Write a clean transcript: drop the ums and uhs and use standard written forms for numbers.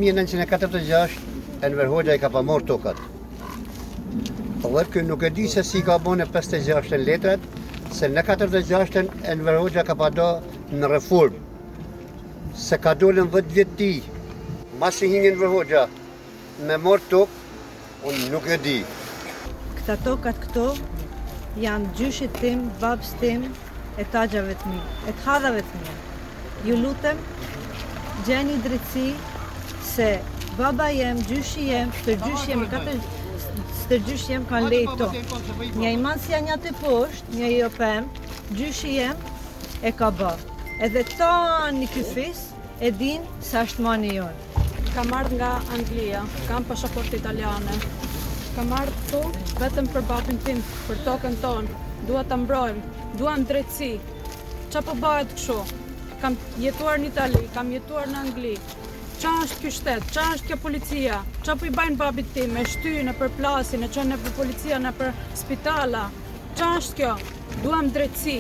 1946 Enver Hoxha I ka pa marrë tokat. Dhe kë nuk e di se si ka bën e 56 letrat, se në 46 Enver Hoxha ka pa do në reform. Se ka dolën 10 vjet ti. Masi hinj Enver Hoxha me marrë tokë, unë nuk e di. Këta tokat këto janë gjyshit tim, babës tim, e tagjave të mi, e të hadhave të mi. Ju lutem, gjeni drejtësi se baba jem, gjyshi jem, stërgjyshi jem kanë lejto. Një I masja një të poshtë, një I opem, gjyshi jem e ka bë. Edhe tani ky fis e din sa është mani jonë. Kam ardhur nga Anglia, kam pasaportë italiane. Kam ardhur këtu vetëm për babin tim, për tokën tonë. Dua ta mbrojmë, duam drejtësi. Çfarë po bëhet kështu? Kam jetuar në Itali, kam jetuar në Angli. Qa është ky shtet? Qa është kjo policia? Qa po I bajnë babit tim? E shtyjnë nëpër plasin, e çojnë nëpër policia, nëpër spitala. Qa është kjo? Duam drejtësi.